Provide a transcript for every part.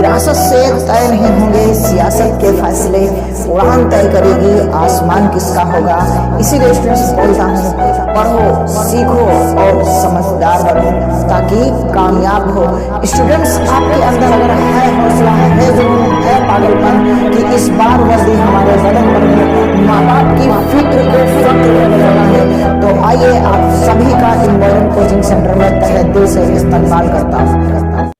विरासत से तय नहीं होंगे सियासत के फैसले, उड़ान तय करेगी आसमान किसका होगा। इसीलिए स्टूडेंट्स बोलता हूँ, पढ़ो सीखो और समझदार बनो ताकि कामयाब हो। स्टूडेंट्स आपके अंदर अगर है हौसला, है जुनून, है पागलपन कि इस बार वर्दी हमारे बदन पर में माँ बाप की फिक्र को फक्र में बदलना है, तो आइए आप सभी का इम्पोर्टेंट कोचिंग सेंटर में तहे दिल से इस्तकबाल करता हूँ।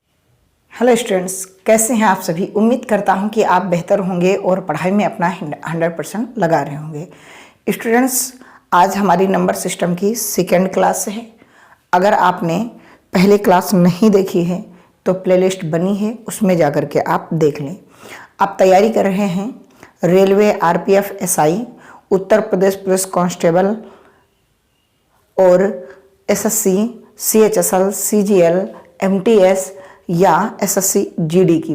हेलो स्टूडेंट्स, कैसे हैं आप सभी। उम्मीद करता हूं कि आप बेहतर होंगे और पढ़ाई में अपना 100% लगा रहे होंगे। स्टूडेंट्स, आज हमारी नंबर सिस्टम की सेकेंड क्लास है। अगर आपने पहले क्लास नहीं देखी है तो प्लेलिस्ट बनी है, उसमें जाकर के आप देख लें। आप तैयारी कर रहे हैं railway, RPF, SI, Uttar Pradesh police constable और एसएससी, सीएचएसएल, सीजीएल, एमटीएस या एसएससी जीडी की,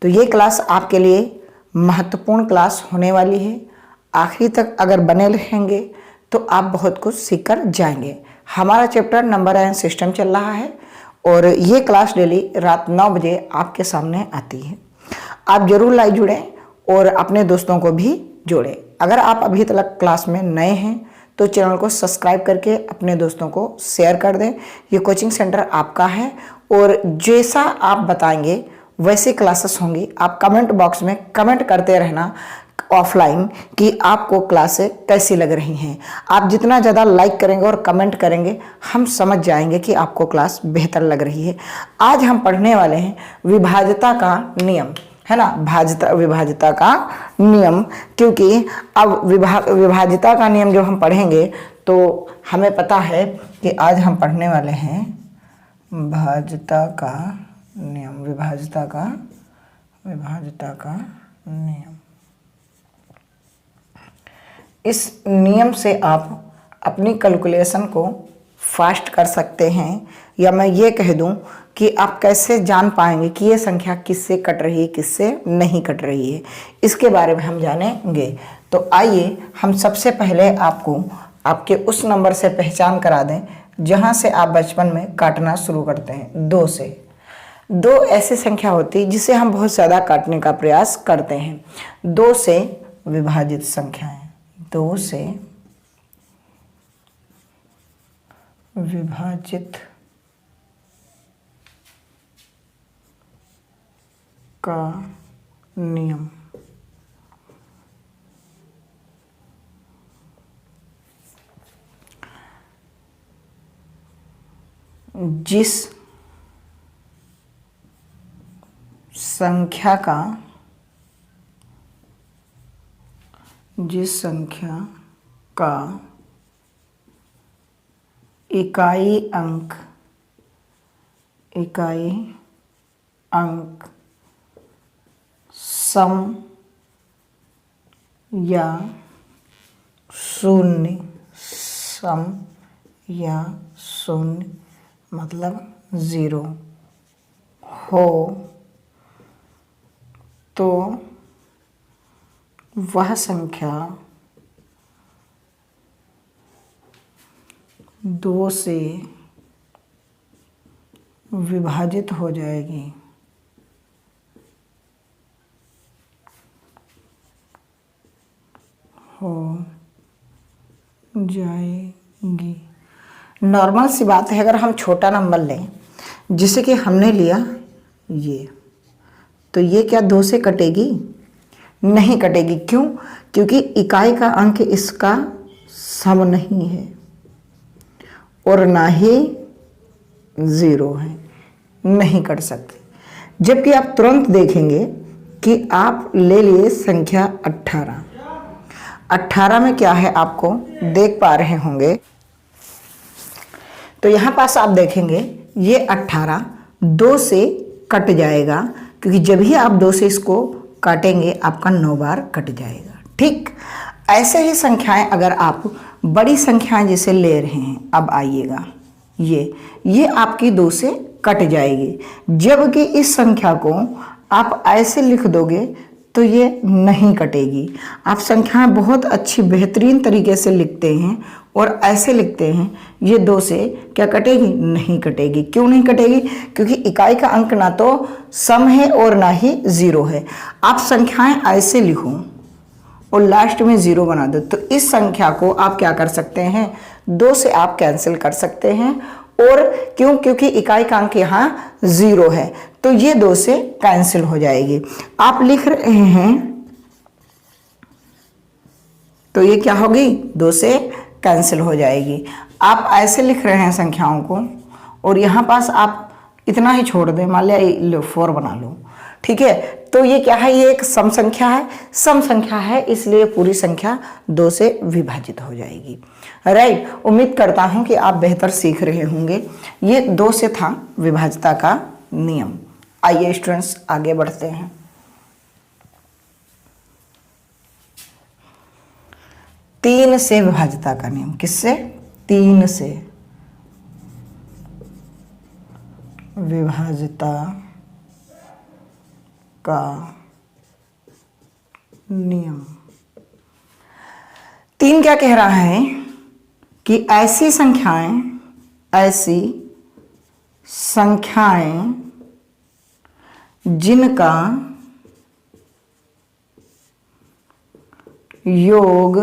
तो ये क्लास आपके लिए महत्वपूर्ण क्लास होने वाली है। आखिरी तक अगर बने रहेंगे तो आप बहुत कुछ सीख कर जाएंगे। हमारा चैप्टर नंबर एंड सिस्टम चल रहा है और ये क्लास डेली रात 9 बजे आपके सामने आती है। आप जरूर लाइव जुड़ें और अपने दोस्तों को भी जोड़ें। अगर आप अभी तक क्लास में नए हैं तो चैनल को सब्सक्राइब करके अपने दोस्तों को शेयर कर दें। ये कोचिंग सेंटर आपका है और जैसा आप बताएंगे वैसे क्लासेस होंगी। आप कमेंट बॉक्स में कमेंट करते रहना ऑफलाइन कि आपको क्लासें कैसी लग रही हैं। आप जितना ज़्यादा लाइक करेंगे और कमेंट करेंगे हम समझ जाएंगे कि आपको क्लास बेहतर लग रही है। आज हम पढ़ने वाले हैं विभाज्यता का नियम, है ना, विभाज्यता का नियम। क्योंकि अब विभाज्यता का नियम जब हम पढ़ेंगे तो हमें पता है कि आज हम पढ़ने वाले हैं विभाज्यता का नियम। विभाज्यता का नियम। इस नियम से आप अपनी कैलकुलेशन को फास्ट कर सकते हैं, या मैं ये कह दूं कि आप कैसे जान पाएंगे कि ये संख्या किससे कट रही है, किससे नहीं कट रही है, इसके बारे में हम जानेंगे। तो आइए हम सबसे पहले आपको आपके उस नंबर से पहचान करा दें जहां से आप बचपन में काटना शुरू करते हैं, 2 से। 2 ऐसी संख्या होती है जिसे हम बहुत ज़्यादा काटने का प्रयास करते हैं। 2 से विभाजित संख्याएं, 2 से विभाजित का नियम। जिस संख्या का इकाई अंक सम या शून्य मतलब 0 हो तो वह संख्या 2 से विभाजित हो जाएगी। नॉर्मल सी बात है, अगर हम छोटा नंबर लें जिसे कि हमने लिया ये, तो ये क्या 2 से कटेगी? नहीं कटेगी। क्यों? क्योंकि इकाई का अंक इसका सम नहीं है और ना ही 0 है, नहीं कट सकते। जबकि आप तुरंत देखेंगे कि आप ले लिए संख्या 18। 18 में क्या है आपको देख पा रहे होंगे, तो यहाँ पास आप देखेंगे ये 18 2 से कट जाएगा, क्योंकि जब ही आप 2 से इसको काटेंगे आपका 9 बार कट जाएगा। ठीक ऐसे ही संख्याएं अगर आप बड़ी संख्याएं जैसे ले रहे हैं, अब आइएगा ये आपकी 2 से कट जाएगी। जबकि इस संख्या को आप ऐसे लिख दोगे तो ये नहीं कटेगी। आप संख्याएं बहुत अच्छी बेहतरीन तरीके से लिखते हैं और ऐसे लिखते हैं, ये 2 से क्या कटेगी? नहीं कटेगी। क्यों नहीं कटेगी? क्योंकि इकाई का अंक ना तो सम है और ना ही 0 है। आप संख्याएं ऐसे लिखो और लास्ट में 0 बना दो, तो इस संख्या को आप क्या कर सकते हैं? 2 से आप कैंसिल कर सकते हैं। और क्यों? क्योंकि इकाई का अंक यहाँ 0 है, तो ये 2 से कैंसिल हो जाएगी। आप लिख रहे हैं तो ये क्या होगी? 2 से कैंसिल हो जाएगी। आप ऐसे लिख रहे हैं संख्याओं को और यहाँ पास आप इतना ही छोड़ दें, मान लिया 4 बना लो, ठीक है? तो ये क्या है? ये एक सम संख्या है, सम संख्या है, इसलिए पूरी संख्या 2 से विभाजित हो जाएगी। राइट। उम्मीद करता हूं कि आप बेहतर सीख रहे होंगे। ये 2 से था विभाज्यता का नियम। आइए स्टूडेंट्स आगे बढ़ते हैं। तीन से विभाज्यता का नियम। किससे? 3 से विभाज्यता का नियम। 3 क्या कह रहा है कि ऐसी संख्याएं जिनका योग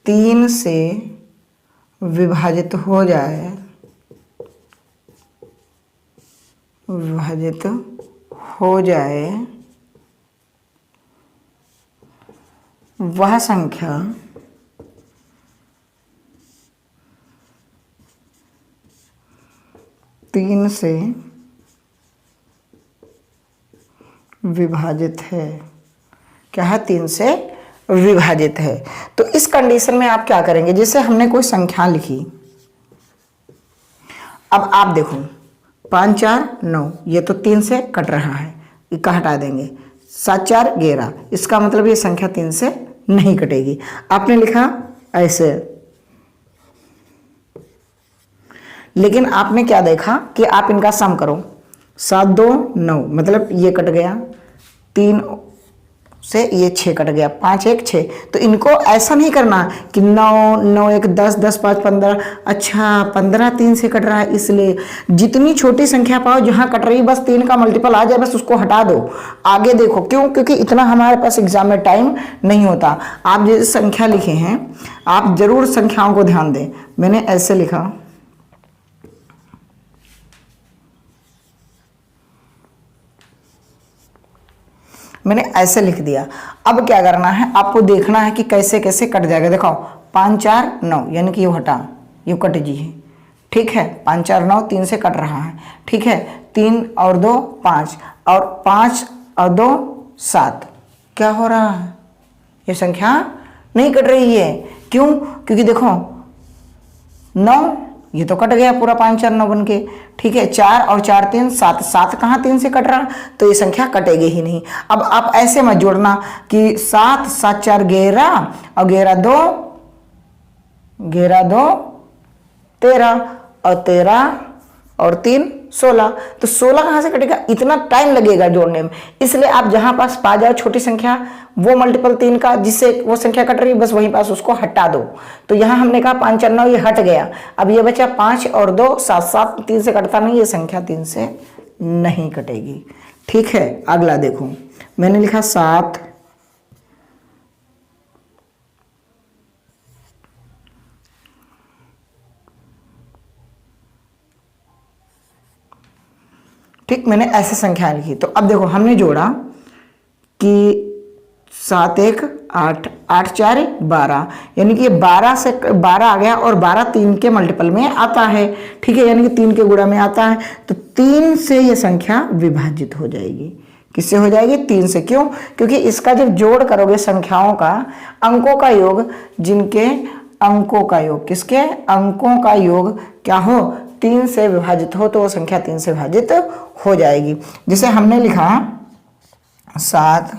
3 से विभाजित हो जाए, वह संख्या तीन से विभाजित है। क्या है? 3 से विभाजित है। तो इस कंडीशन में आप क्या करेंगे? जैसे हमने कोई संख्या लिखी, अब आप देखो 5 4 9, ये तो 3 से कट रहा है, इसका हटा देंगे। 7 4 11, इसका मतलब ये संख्या 3 से नहीं कटेगी। आपने लिखा ऐसे, लेकिन आपने क्या देखा कि आप इनका सम करो। 7 2 9, मतलब ये कट गया, 3 से ये 6 कट गया, 5 1 6। तो इनको ऐसा नहीं करना कि 9 9 1 10 10 5 15। अच्छा 15 3 से कट रहा है, इसलिए जितनी छोटी संख्या पाओ जहां कट रही बस 3 का मल्टीपल आ जाए, बस उसको हटा दो, आगे देखो। क्यों? क्योंकि इतना हमारे पास एग्जाम में टाइम नहीं होता। आप जैसे संख्या लिखे हैं, आप जरूर संख्याओं को ध्यान दें। मैंने ऐसे लिखा, मैंने ऐसे लिख दिया। अब क्या करना है? आपको देखना है कि कैसे कैसे कट जाएगा। देखो 5 4 9, यानी कि ये हटा, ये कट जी है, ठीक है? 5 4 9, 3 से कट रहा है, ठीक है? 3 और 2 5, और 5 और 2 7। क्या हो रहा है? ये संख्या नहीं कट रही है। क्यों? क्योंकि देखो 9, ये तो कट गया पूरा, 5 4 9 बन के, ठीक है? 4 और 4 3 7, 7 कहाँ 3 से कट रहा? तो ये संख्या कटेगी ही नहीं। अब आप ऐसे मत जोड़ना कि 7 7 4 11 और 11 2 13 और 13 और 3 16। तो 16 कहाँ से कटेगा? इतना टाइम लगेगा जोड़ने में। इसलिए आप जहां पास पा जाओ छोटी संख्या, वो मल्टीपल 3 का जिससे वो संख्या कट रही है, बस वहीं पास उसको हटा दो। तो यहां हमने कहा 5 4 9, ये हट गया। अब ये बचा 5 और 2 7 7, 3 से कटता नहीं, ये संख्या 3 से नहीं कटेगी। ठीक है? अगला देखो, मैंने लिखा 7 ठीक, मैंने ऐसे संख्या लिखी। तो अब देखो हमने जोड़ा कि 7 1 8 8 4 12, यानी कि ये 12 से 12 आ गया और 12 3 के मल्टीपल में आता है, ठीक है? यानी कि 3 के गुणा में आता है। तो 3 से ये संख्या विभाजित हो जाएगी। किससे हो जाएगी? 3 से। क्यों? क्योंकि इसका जब जोड़ करोगे संख्याओं का, अंकों का योग, जिनके अंकों का योग, किसके अंकों का योग क्या हो? 3 से विभाजित हो, तो वो संख्या 3 से विभाजित हो जाएगी। जैसे हमने लिखा 7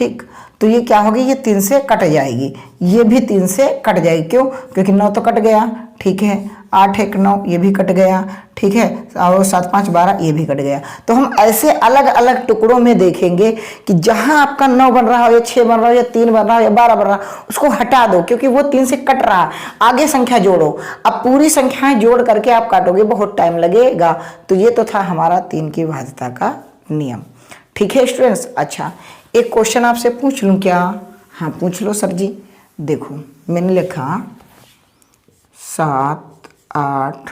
ठीक। तो ये क्या होगी, ये 3 से कट जाएगी, ये भी 3 से कट जाएगी। क्यों? क्योंकि 9 तो कट गया, ठीक है। 8 1 9 ये भी कट गया, ठीक है। और 7 5 12 ये भी कट गया। तो हम ऐसे अलग अलग टुकड़ों में देखेंगे कि जहां आपका 9 बन रहा हो या 6 बन रहा हो या 3 बन रहा हो या 12 बन रहा हो, उसको हटा दो, क्योंकि वो 3 से कट रहा है। आगे संख्या जोड़ो। अब पूरी संख्याएं जोड़ करके आप काटोगे, बहुत टाइम लगेगा। तो ये तो था हमारा 3 की विभाज्यता का नियम। ठीक है स्टूडेंट्स। अच्छा, एक क्वेश्चन आपसे पूछ लूं क्या? हाँ पूछ लो सर जी। देखो मैंने लिखा 7 8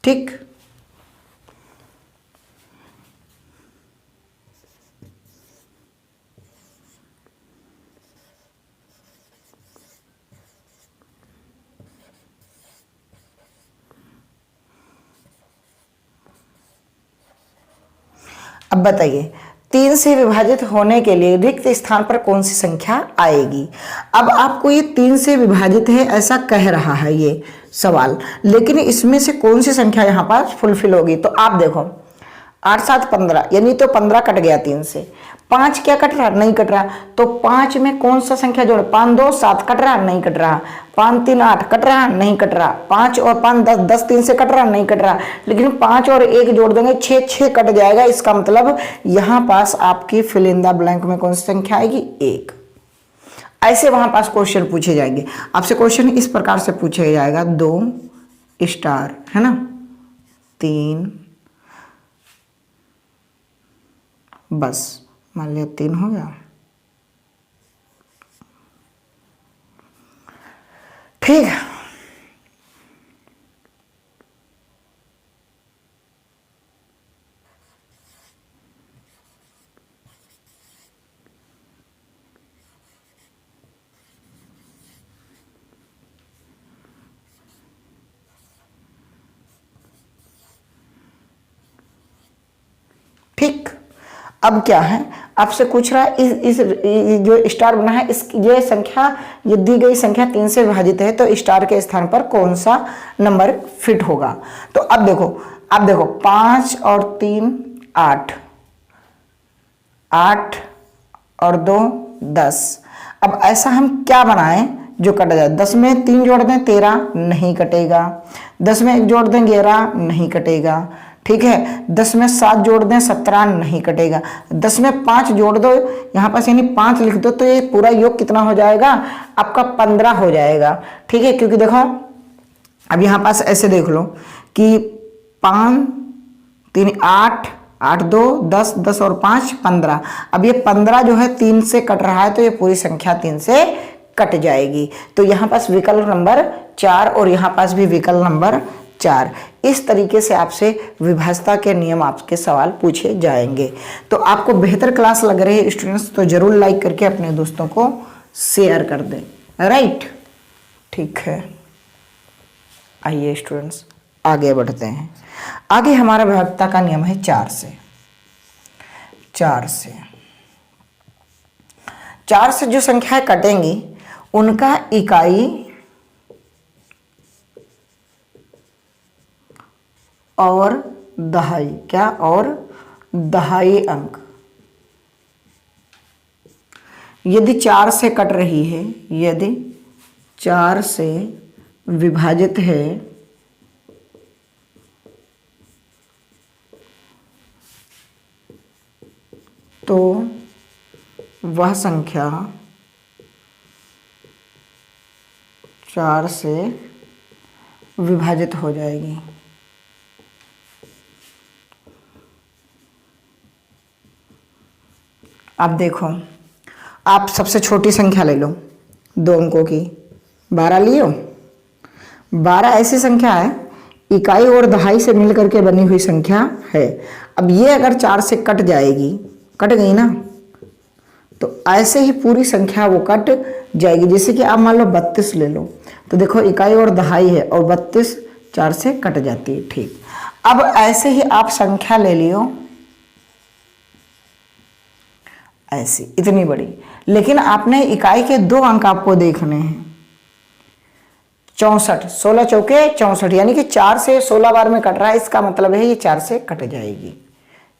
ठीक। अब बताइए 3 से विभाजित होने के लिए रिक्त स्थान पर कौन सी संख्या आएगी? अब आपको ये 3 से विभाजित है ऐसा कह रहा है ये सवाल, लेकिन इसमें से कौन सी संख्या यहाँ पर फुलफिल होगी? तो आप देखो 8 7 15, यानी तो 15 कट गया 3 से। 5 क्या कट रहा? नहीं कट रहा। तो 5 में कौन सा संख्या जोड़? 5 2 7 कट रहा? नहीं कट रहा। 5 3 8 कट रहा? नहीं कट रहा। 5 और 5 10, 10 3 से कट रहा? नहीं कट रहा। लेकिन 5 और 1 जोड़ देंगे 6 6 कट जाएगा। इसका मतलब यहाँ पास आपकी फिल इन द ब्लैंक में कौन सी संख्या आएगी? 1। ऐसे वहां पास क्वेश्चन पूछे जाएंगे आपसे। क्वेश्चन इस प्रकार से पूछा जाएगा 2 स्टार, है ना, 3, बस मान लिया 3 हो गया, ठीक है। ठीक। अब क्या है, आपसे पूछ रहा है इस जो स्टार बना है, इस ये संख्या, ये दी गई संख्या 3 से विभाजित है, तो स्टार के स्थान पर कौन सा नंबर फिट होगा? तो अब देखो 5 और 3 8, 8 और 2 10। अब ऐसा हम क्या बनाएं जो कट जाए? 10 में 3 जोड़ दें 13, नहीं कटेगा। 10 में 1 जोड़ दें 11, नहीं कटेगा, ठीक है। 10 में 7 जोड़ दें 17, नहीं कटेगा। 10 में 5 जोड़ दो यहाँ पास, यानी 5 लिख दो, तो ये पूरा योग कितना हो जाएगा? आपका 15 हो जाएगा, ठीक है। क्योंकि देखो अब यहाँ पास ऐसे देख लो कि 5 3 8 8 2 10, 10 और 5 15। अब ये 15 जो है 3 से कट रहा है, तो ये पूरी संख्या 3 से कट जाएगी। तो यहाँ पास विकल्प नंबर 4 और यहाँ पास भी विकल्प नंबर 4। इस तरीके से आपसे विभाज्यता के नियम आपके सवाल पूछे जाएंगे। तो आपको बेहतर क्लास लग रही है स्टूडेंट्स, तो जरूर लाइक करके अपने दोस्तों को शेयर कर दें, राइट? ठीक है, आइए स्टूडेंट्स आगे बढ़ते हैं। आगे हमारा विभाज्यता का नियम है 4 से। 4 से जो संख्याएं कटेंगी उनका इकाई और दहाई, क्या? और दहाई अंक। यदि 4 से कट रही है, यदि 4 से विभाजित है, तो वह संख्या 4 से विभाजित हो जाएगी। अब देखो, आप सबसे छोटी संख्या ले लो 2 अंकों की, 12 लियो। 12 ऐसी संख्या है, इकाई और दहाई से मिलकर के बनी हुई संख्या है। अब ये अगर 4 से कट जाएगी, कट गई ना, तो ऐसे ही पूरी संख्या वो कट जाएगी। जैसे कि आप मान लो 32 ले लो, तो देखो इकाई और दहाई है और 32 4 से कट जाती है, ठीक। अब ऐसे ही आप संख्या ले लियो ऐसी, इतनी बड़ी, लेकिन आपने इकाई के 2 अंक आपको देखने हैं। 64, 16 चौके 64, यानी कि 4 से 16 बार में कट रहा है, इसका मतलब है ये 4 से कट जाएगी,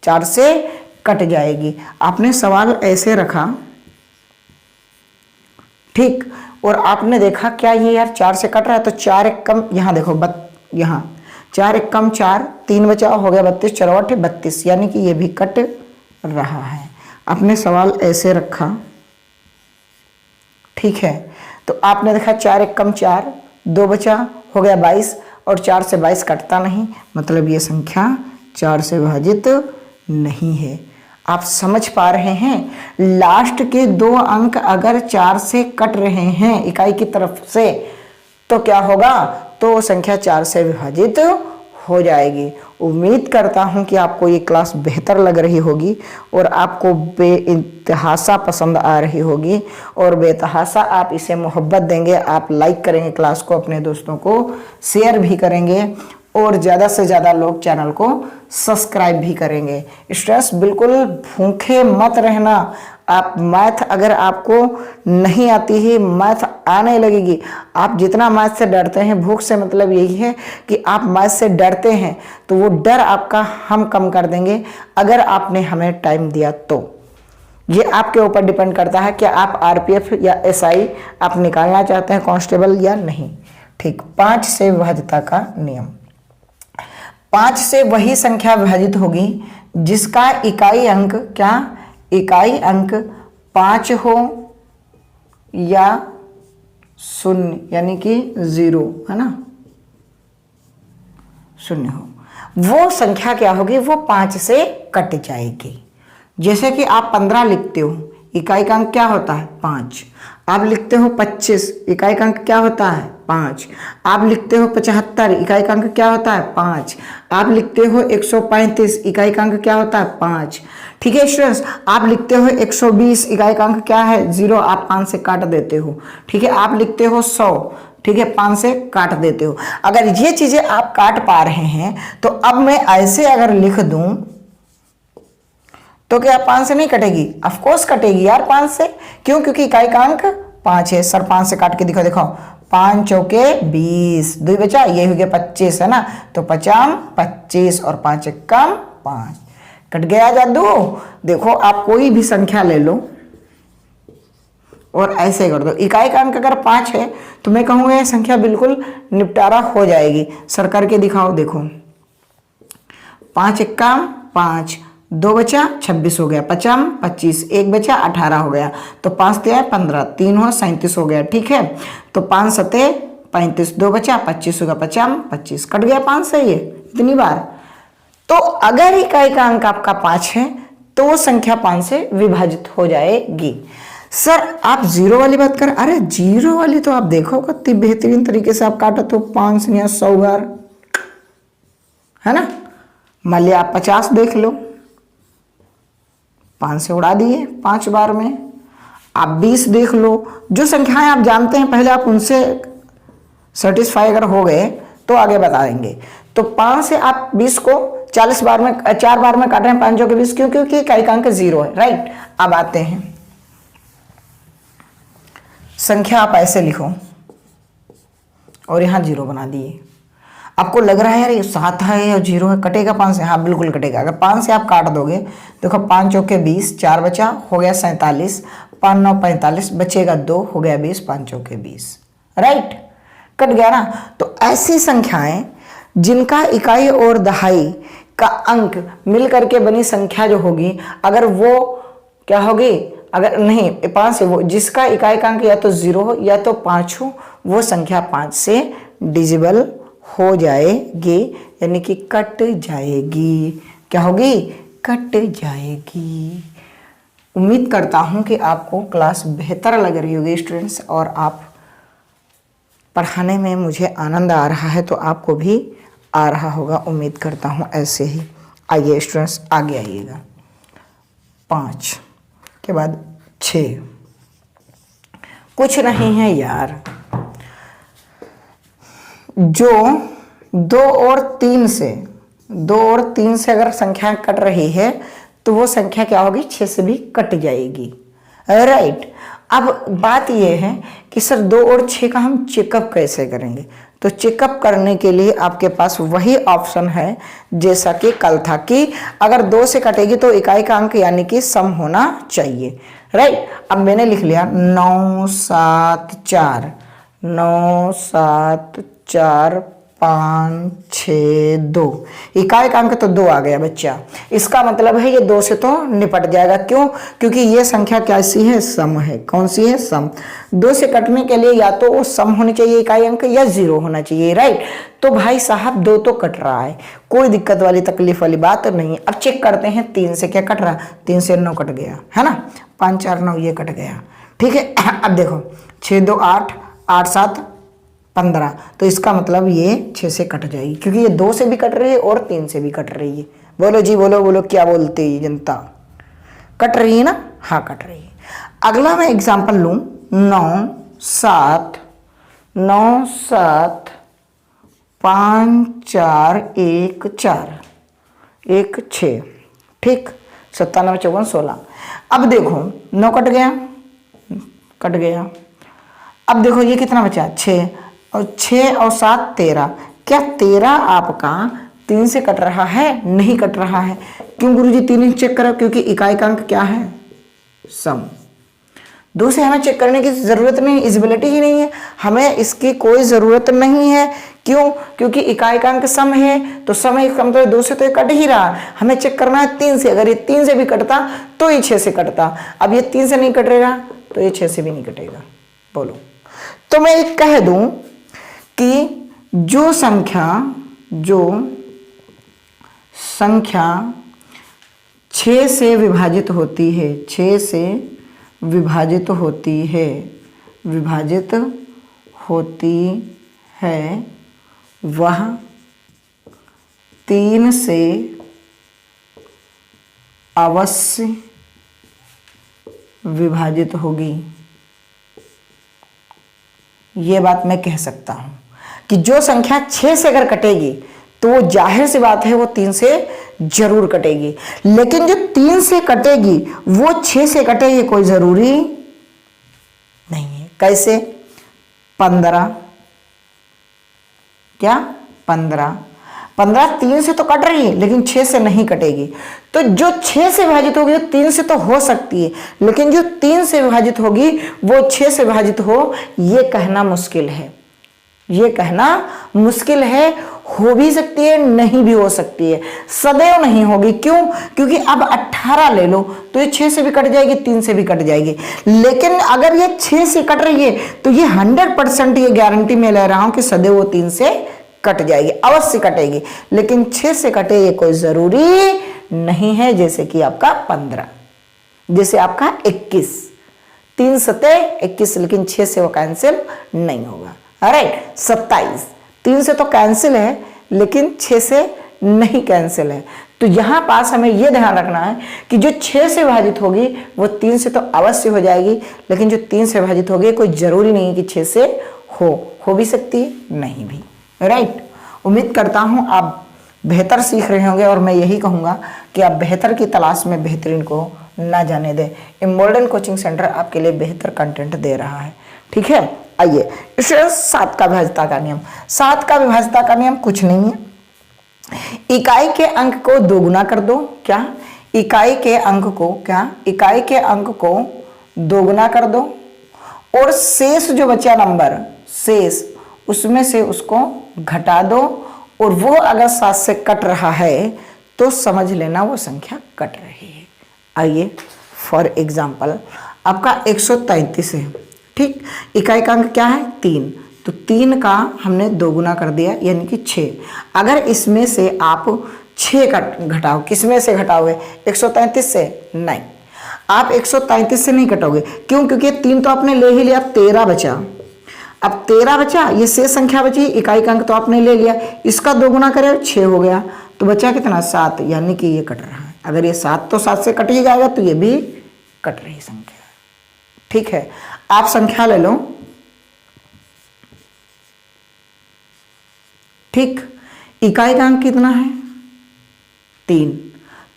4 से कट जाएगी। आपने सवाल ऐसे रखा, ठीक, और आपने देखा क्या ये यार 4 से कट रहा है, तो 4 एक कम, यहां देखो यहां 4 एक कम 4, 3 बचा, हो गया 32, 4 8 32, यानी कि ये भी कट रहा है। आपने सवाल ऐसे रखा, ठीक है, तो आपने देखा 4 एक कम 4, 2 बचा, हो गया 22, और 4 से 22 कटता नहीं, मतलब ये संख्या 4 से विभाजित नहीं है। आप समझ पा रहे हैं, लास्ट के 2 अंक अगर 4 से कट रहे हैं इकाई की तरफ से तो क्या होगा, तो संख्या 4 से विभाजित हो जाएगी। उम्मीद करता हूं कि आपको ये क्लास बेहतर लग रही होगी और आपको बेतहासा पसंद आ रही होगी, और बेतहासा आप इसे मोहब्बत देंगे, आप लाइक करेंगे क्लास को, अपने दोस्तों को शेयर भी करेंगे, और ज़्यादा से ज़्यादा लोग चैनल को सब्सक्राइब भी करेंगे। स्ट्रेस बिल्कुल भूखे मत रहना। आप मैथ अगर आपको नहीं आती है, मैथ आने लगेगी। आप जितना मैथ से डरते हैं, भूख से मतलब यही है कि आप मैथ से डरते हैं, तो वो डर आपका हम कम कर देंगे अगर आपने हमें टाइम दिया तो। ये आपके ऊपर डिपेंड करता है कि आप आरपीएफ या एसआई आप निकालना चाहते हैं, कांस्टेबल या नहीं। ठीक, 5 से विभाज्यता का नियम। 5 से वही संख्या विभाजित होगी जिसका इकाई अंक क्या, इकाई अंक 5 हो या 0, यानी कि 0, है ना, 0 हो, वो संख्या क्या होगी, वो 5 से कट जाएगी। जैसे कि आप 15 लिखते हो, इकाई का अंक क्या होता है 5। आप लिखते हो 25, इकाई का अंक क्या होता है 5। आप लिखते हो 75, इकाई का अंक क्या होता है 5। आप लिखते हो 135, इकाई का अंक क्या होता है 5। ठीक है स्टूडेंट्स, आप लिखते हो 120, इकाई का अंक क्या है 0, आप 5 से काट देते हो। ठीक है, आप लिखते हो 100, ठीक है, 5 से काट देते हो। अगर ये चीजें आप काट पा रहे हैं तो अब मैं ऐसे अगर लिख दूं तो क्या 5 से नहीं कटेगी? ऑफ कोर्स कटेगी यार 5 से। क्यों? क्योंकि इकाई का अंक 5 है। सर 5 से काट के दिखाओ, देखो 5 चौके 20, 2 बचा, ये हो गया 25, है ना, तो 50 25 और 5 कम 5, कट गया जादू। देखो आप कोई भी संख्या ले लो और ऐसे कर दो, इकाई का अंक अगर 5 है तो मैं कहूँगा ये संख्या बिल्कुल निपटारा हो जाएगी। सर करके दिखाओ, देखो 5 कम 5, 2 बचा 26 हो गया, 50 25, 1 बचा 18 हो गया, तो 5 दिया 15, 3 हो 37 हो गया। ठीक है, तो 5 सते 35, 2 बचा 25 होगा, 50 25, कट गया 5 से ये इतनी बार। तो अगर इकाई का अंक आपका 5 है तो वो संख्या 5 से विभाजित हो जाएगी। सर आप 0 वाली बात कर, अरे 0 वाली तो आप देखो कितनी बेहतरीन तरीके से आप काटा, तो 5 या 100 बार, है ना। मान लिया आप 50 देख लो, 5 से उड़ा दिए 5 बार में। आप 20 देख लो, जो संख्याएं आप जानते हैं पहले आप उनसे सेटिस्फाई अगर हो गए तो आगे बता देंगे। तो 5 से आप 20 को 40 बार में 4 बार में काट रहे हैं, 5 के 20, क्यों? क्योंकि इकाई का अंक 0 है, राइट। अब आते हैं संख्या, आप ऐसे लिखो और यहां 0 बना दिए। आपको लग रहा है यार ये 7 है या 0 है, कटेगा 5 से? हाँ बिल्कुल कटेगा। अगर 5 से आप काट दोगे, देखो 5 चौके 20, 4 बचा, हो गया 47, 5 9 45, बचेगा 2, हो गया 20, 5 चौके 20, राइट, कट गया ना। तो ऐसी संख्याएं जिनका इकाई और दहाई का अंक मिल करके बनी संख्या जो होगी, अगर वो क्या होगी, अगर नहीं 5 से, वो जिसका इकाई का अंक या तो 0 हो या तो 5 हो, वो संख्या 5 से डिजिबल हो जाएगी, यानी कि कट जाएगी। क्या होगी? कट जाएगी। उम्मीद करता हूं कि आपको क्लास बेहतर लग रही होगी स्टूडेंट्स, और आप पढ़ाने में मुझे आनंद आ रहा है तो आपको भी आ रहा होगा, उम्मीद करता हूं ऐसे ही। आइए स्टूडेंट्स आगे आइएगा। 5 के बाद 6, कुछ नहीं है यार, जो 2 और 3 से अगर संख्या कट रही है तो वो संख्या क्या होगी? 6 से भी कट जाएगी, राइट। अब बात यह है कि सर 2 और 6 का हम चेकअप कैसे करेंगे। तो चेकअप करने के लिए आपके पास वही ऑप्शन है जैसा कि कल था कि अगर 2 से कटेगी तो इकाई का अंक यानी कि सम होना चाहिए, राइट। अब मैंने लिख लिया 9 7 4, 9 7 4 5 6 2, इकाई का अंक तो 2 आ गया बच्चा। इसका मतलब है ये 2 से तो निपट जाएगा। क्यों? क्योंकि ये संख्या कैसी है, सम है। कौन सी है, सम। 2 से कटने के लिए या तो वो सम होनी चाहिए इकाई अंक या 0 होना चाहिए, राइट। तो भाई साहब 2 तो कट रहा है, कोई दिक्कत वाली तकलीफ वाली बात नहीं। अब चेक करते हैं 3 से क्या कट रहा, 3 से 9 कट गया है ना, 5 4 9 ये कट गया, ठीक है। अब देखो 6 2 8, 8 7 15, तो इसका मतलब ये 6 से कट जाएगी क्योंकि ये 2 से भी कट रही है और 3 से भी कट रही है। बोलो जी, बोलो बोलो, क्या बोलते हैं जनता, कट रही है ना, हाँ कट रही है। अगला मैं एग्जांपल लूं, 9 7 9 7 5 4 1 4 1 6, ठीक, 97 54 16। अब देखो 9 कट गया, कट गया। अब देखो ये कितना बचा, 6 और 6 और 7 13। क्या 13 आपका 3 से कट रहा है? नहीं कट रहा है। क्यों गुरुजी 3 चेक करो? क्योंकि इकाई का अंक क्या है, सम। 2 से हमें चेक करने की जरूरत नहीं, इजिबिलिटी ही नहीं है, हमें इसकी कोई जरूरत नहीं है। क्यों? क्योंकि इकाई का अंक सम है, तो सम है कम तो 2 से तो ये कट ही रहा, हमें चेक करना है 3 से। अगर ये 3 से भी कटता तो ये 6 से कटता, अब ये 3 से नहीं कटेगा तो ये 6 से भी नहीं कटेगा। बोलो, तो मैं एक कह दूं कि जो संख्या 6 से विभाजित होती है, 6 से विभाजित होती है, विभाजित होती है, वह 3 से अवश्य विभाजित होगी। ये बात मैं कह सकता हूं कि जो संख्या 6 से अगर कटेगी तो वो जाहिर सी बात है वो 3 से जरूर कटेगी, लेकिन जो 3 से कटेगी वो 6 से कटेगी कोई जरूरी नहीं है। कैसे? 15, क्या 15 3 से तो कट रही है लेकिन 6 से नहीं कटेगी। तो जो 6 से विभाजित होगी वो 3 से तो हो सकती है, लेकिन जो 3 से विभाजित होगी वो 6 से विभाजित हो, ये कहना मुश्किल है, ये कहना मुश्किल है। हो भी सकती है, नहीं भी हो सकती है, सदैव नहीं होगी। क्यों? क्योंकि अब 18 ले लो तो ये 6 से भी कट जाएगी, 3 से भी कट जाएगी। लेकिन अगर ये 6 से कट रही है तो ये 100% ये गारंटी मैं ले रहा हूं कि सदैव वो 3 से कट जाएगी, अवश्य कटेगी। लेकिन 6 से कटे ये कोई जरूरी नहीं है, जैसे कि आपका 15, जैसे आपका 21, 3 सते 21, लेकिन 6 से वो कैंसिल नहीं होगा। राइट, 27 3 से तो कैंसिल है लेकिन 6 से नहीं कैंसिल है। तो यहां पास हमें यह ध्यान रखना है कि जो 6 से विभाजित होगी वो 3 से तो अवश्य हो जाएगी, लेकिन जो 3 से विभाजित होगी कोई जरूरी नहीं है कि 6 से हो भी सकती है, नहीं भी। राइट, उम्मीद करता हूं आप बेहतर सीख रहे होंगे और मैं यही कहूंगा कि आप बेहतर की तलाश में बेहतरीन को ना जाने दें। इम्बोल्डन कोचिंग सेंटर आपके लिए बेहतर कंटेंट दे रहा है, ठीक है। आइए, इससे 7 का विभाज्यता का नियम। 7 का विभाज्यता का नियम कुछ नहीं है, इकाई के अंक को दोगुना कर दो। क्या? इकाई के अंक को, क्या इकाई के अंक को दोगुना कर दो और शेष जो बचा नंबर शेष, उसमें से उसको घटा दो, और वो अगर 7 से कट रहा है तो समझ लेना वो संख्या कट रही है। आइए, फॉर एग्जाम्पल आपका 133 है, ठीक। इकाई का अंक क्या है? 3, तो 3 का हमने दोगुना कर दिया यानी कि 6। अगर इसमें से आप 6 का घटाओ, किसमें से घटाओगे? 133 से? नहीं, आप 133 से नहीं घटाओगे। क्यों? क्योंकि 3 तो आपने ले ही लिया, 13 बचा। अब 13 बचा, ये शेष संख्या बची, इकाई का अंक तो आपने ले लिया, इसका दोगुना करें 6 हो गया, तो बचा कितना? 7, यानी कि ये कट रहा है। अगर ये 7 तो 7 से कट ही जाएगा तो ये भी कट रही संख्या, ठीक है। आप संख्या ले लो, ठीक। इकाई का अंक कितना है? 3,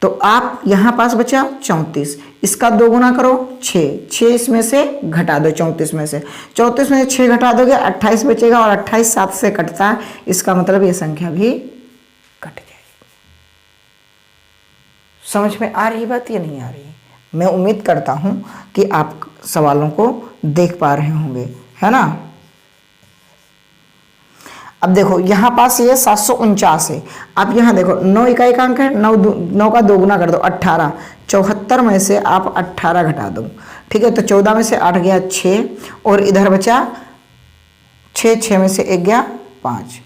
तो आप यहाँ पास बचा 34, इसका 2 गुना करो 6, 6 इसमें से घटा दो 34 में से, 34 में से 6 घटा दोगे 28 बचेगा, और 28 7 से कटता है, इसका मतलब ये संख्या भी कट जाएगी। समझ में आ रही बात या नहीं आ रही? मैं उम्मीद करता हूं कि आप सवालों को देख पा रहे होंगे, है ना। अब देखो यहाँ पास ये 749 है। आप यहाँ देखो 9 इकाई का अंक है, 9 का 2 गुना कर दो 18, 74 में से आप 18 घटा दो, ठीक है। तो 14 में से 8 गया 6, और इधर बचा 6, 6 में से 1 गया 5,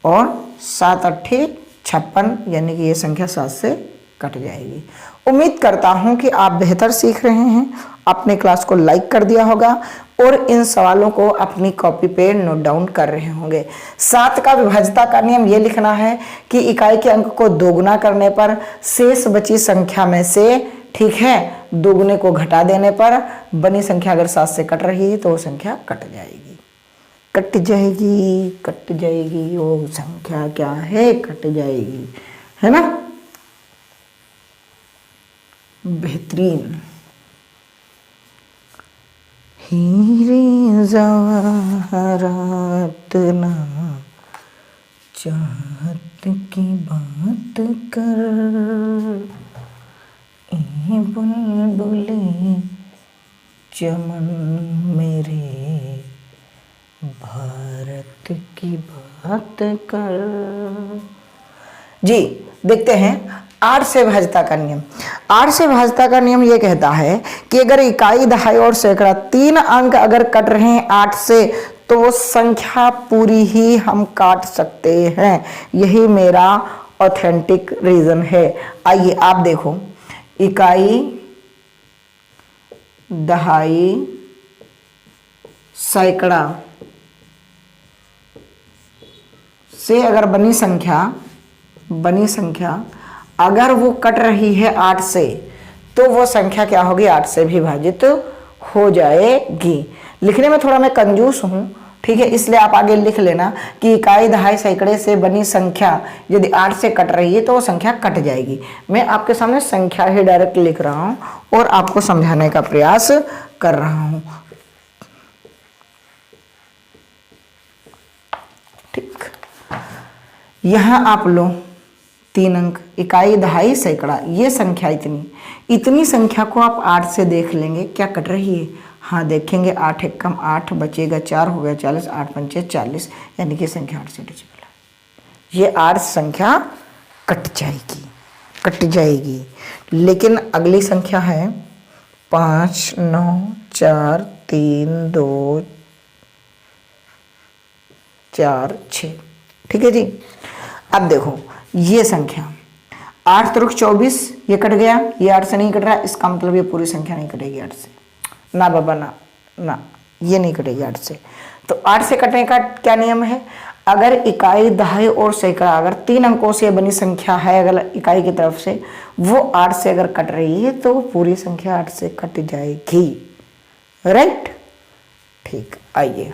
और 7 8 56, यानी कि ये संख्या 7 से कट जाएगी। उम्मीद करता हूं कि आप बेहतर सीख रहे हैं, आपने क्लास को लाइक कर दिया होगा और इन सवालों को अपनी कॉपी पे नोट डाउन कर रहे होंगे। 7 का विभाज्यता का नियम ये लिखना है कि इकाई के अंक को 2 गुना करने पर शेष बची संख्या में से, ठीक है, 2 गुने को घटा देने पर बनी संख्या अगर 7 से कट रही है तो वो संख्या कट जाएगी, कट जाएगी, कट जाएगी। वो संख्या क्या है? कट जाएगी, है ना। बेहतरीन। हीरे ज़वाहरात ना चाहत की बात कर, ए बुलबुले चमन मेरे भारत की बात कर। जी देखते हैं 8 से भाज्यता का नियम। 8 से भाज्यता का नियम यह कहता है कि अगर इकाई, दहाई और सैकड़ा 3 अंक अगर कट रहे हैं 8 से, तो वो संख्या पूरी ही हम काट सकते हैं। यही मेरा ऑथेंटिक रीजन है। आइए आप देखो, इकाई, दहाई, सैकड़ा से अगर बनी संख्या अगर वो कट रही है 8 से, तो वो संख्या क्या होगी? 8 से भी विभाजित हो जाएगी। लिखने में थोड़ा मैं कंजूस हूं, ठीक है, इसलिए आप आगे लिख लेना कि इकाई, दहाई, सैकड़े से बनी संख्या यदि 8 से कट रही है तो वो संख्या कट जाएगी। मैं आपके सामने संख्या ही डायरेक्ट लिख रहा हूं और आपको समझाने का प्रयास कर रहा हूं, ठीक। यहां आप लो 3 अंक, इकाई, दहाई, सैकड़ा, ये संख्या इतनी संख्या को आप 8 से देख लेंगे क्या कट रही है? हाँ देखेंगे, 8 एक कम 8 बचेगा 4, हो गया 40, 8 पंचे 40, यानी कि संख्या 8 से डिजिबल है। ये 8 संख्या कट जाएगी। लेकिन अगली संख्या है 5 9 4 3 2 4 6, ठीक है जी। अब देखो ये संख्या 8 त्रिक 24, ये कट गया, ये 8 से नहीं कट रहा, इसका मतलब ये पूरी संख्या नहीं कटेगी 8 से। ना बाबा ना, ये नहीं कटेगी 8 से। तो 8 से कटने का क्या नियम है? अगर इकाई, दहाई और सैकड़ा अगर 3 अंकों से बनी संख्या है, अगर इकाई की तरफ से, वो 8 से अगर कट रही है तो पूरी संख्या 8 से कट जाएगी, राइट, ठीक। आइए,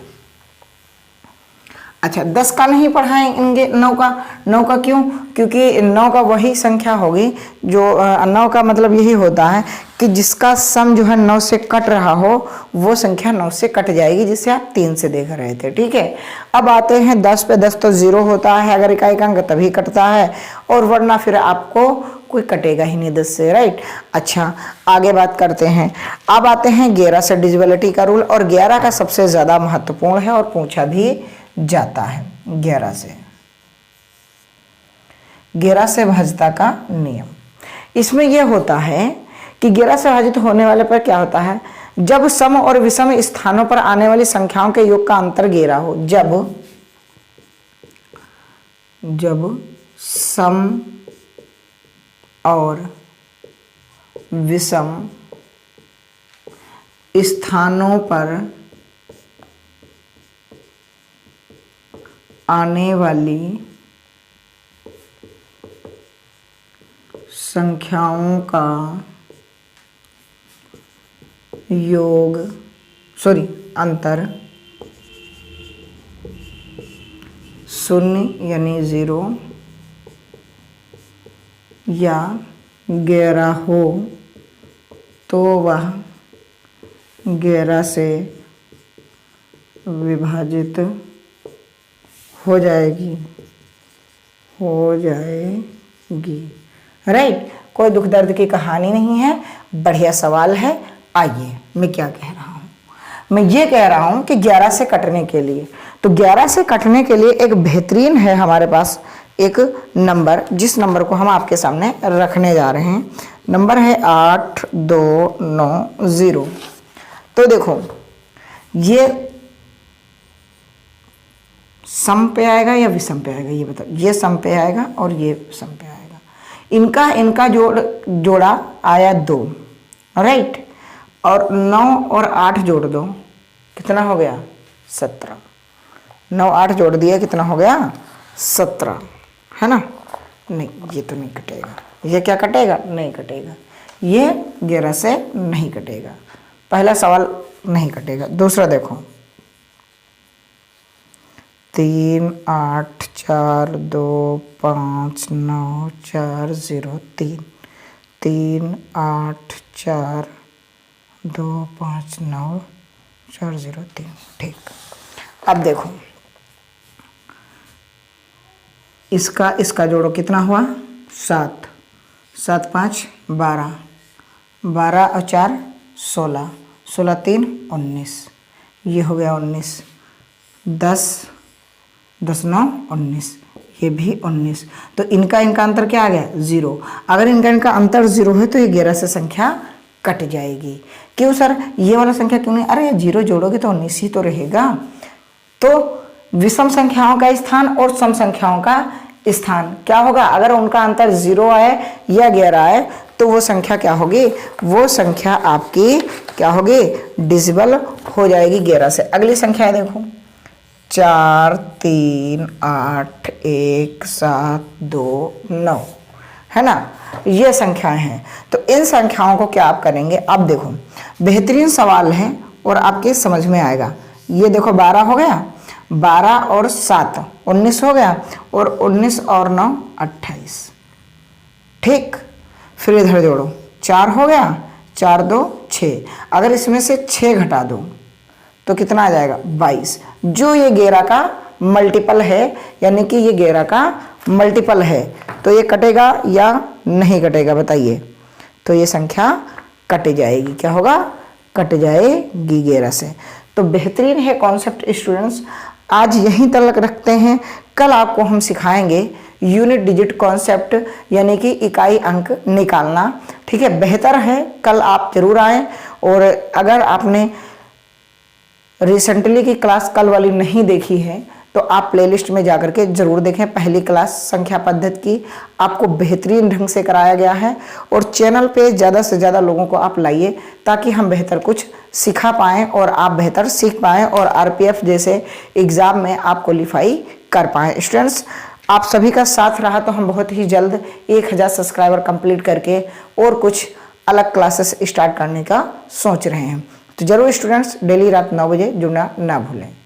अच्छा 10 का नहीं पढ़ाएंगे, 9 का क्यों? क्योंकि 9 का वही संख्या होगी जो 9 का मतलब यही होता है कि जिसका सम जो है 9 से कट रहा हो, वो संख्या 9 से कट जाएगी, जिसे आप 3 से देख रहे थे, ठीक है। अब आते हैं 10 पे। 10 तो 0 होता है अगर इकाई का अंक, तभी कटता है, और वरना फिर आपको कोई कटेगा ही नहीं 10 से, राइट। अच्छा आगे बात करते हैं। अब आते हैं 11 से डिविजिबिलिटी का रूल, और 11 का सबसे ज्यादा महत्वपूर्ण है और पूछा भी जाता है। 11 से भाज्यता का नियम, इसमें यह होता है कि 11 से भाजित होने वाले पर क्या होता है? जब सम और विषम स्थानों पर आने वाली संख्याओं के योग का अंतर 11 हो, जब सम और विषम स्थानों पर आने वाली संख्याओं का अंतर 0 यानी 0 या 11 हो तो वह 11 से विभाजित हो जाएगी राइट। कोई दुख दर्द की कहानी नहीं है, बढ़िया सवाल है। आइए मैं क्या कह रहा हूँ, मैं ये कह रहा हूँ कि 11 से कटने के लिए, तो 11 से कटने के लिए एक बेहतरीन है हमारे पास एक नंबर, जिस नंबर को हम आपके सामने रखने जा रहे हैं। नंबर है 8290। तो देखो ये सम पे आएगा या विषम पे आएगा, ये बताओ। ये सम पे आएगा और ये सम पे आएगा। इनका जोड़ा आया 2, राइट। और 9 और 8 जोड़ दो, कितना हो गया 17। 9 8 जोड़ दिया, कितना हो गया 17, है ना। नहीं ये तो नहीं कटेगा, ये क्या कटेगा, नहीं कटेगा, ये 11 से नहीं कटेगा। पहला सवाल नहीं कटेगा। दूसरा देखो 3 8 4 2 5 9 4 0 3, 3 8 4 2 5 9 4 0 3। ठीक, अब देखो इसका जोड़ो, कितना हुआ 7, 7 5 12, 12 और 4 16, 16 3 19, ये हो गया 19, 10 10 9 19, ये भी 19। तो इनका अंतर क्या आ गया 0। अगर इनका अंतर 0 है तो ये 11 से संख्या कट जाएगी। क्यों सर, ये वाला संख्या क्यों नहीं, अरे 0 जोड़ोगे तो 19 ही तो रहेगा। तो विषम संख्याओं का स्थान और सम संख्याओं का स्थान क्या होगा, अगर उनका अंतर 0 आए या 11 आए तो वो संख्या क्या होगी, वो संख्या आपकी क्या होगी, डिविजिबल हो जाएगी 11 से। अगली संख्या देखो 4 3 8 1 7 2 9, है ना, ये संख्याएं हैं। तो इन संख्याओं को क्या आप करेंगे, अब देखो बेहतरीन सवाल है और आपके समझ में आएगा। ये देखो 12 हो गया, 12 और 7 19 हो गया, और 19 और 9 28। ठीक, फिर इधर जोड़ो 4 हो गया, 4 2 6। अगर इसमें से 6 घटा दो तो कितना आ जाएगा 22, जो ये 11 का मल्टीपल है, यानी कि ये 11 का मल्टीपल है। तो ये कटेगा या नहीं कटेगा बताइए। तो ये संख्या कट जाएगी, क्या होगा, कट जाएगी 11 से। तो बेहतरीन है कॉन्सेप्ट स्टूडेंट्स, आज यहीं तक रखते हैं। कल आपको हम सिखाएंगे यूनिट डिजिट कॉन्सेप्ट, यानी कि इकाई अंक निकालना। ठीक है, बेहतर है कल आप जरूर आएँ। और अगर आपने रिसेंटली की क्लास कल वाली नहीं देखी है तो आप प्लेलिस्ट में जाकर के जरूर देखें। पहली क्लास संख्या पद्धति की आपको बेहतरीन ढंग से कराया गया है, और चैनल पे ज़्यादा से ज़्यादा लोगों को आप लाइए ताकि हम बेहतर कुछ सिखा पाएँ और आप बेहतर सीख पाएँ और आरपीएफ जैसे एग्ज़ाम में आप क्वालिफाई कर पाएँ। स्टूडेंट्स, आप सभी का साथ रहा तो हम बहुत ही जल्द 1000 सब्सक्राइबर कंप्लीट करके और कुछ अलग क्लासेस स्टार्ट करने का सोच रहे हैं। तो जरूर स्टूडेंट्स डेली रात 9 बजे जुड़ना ना भूलें।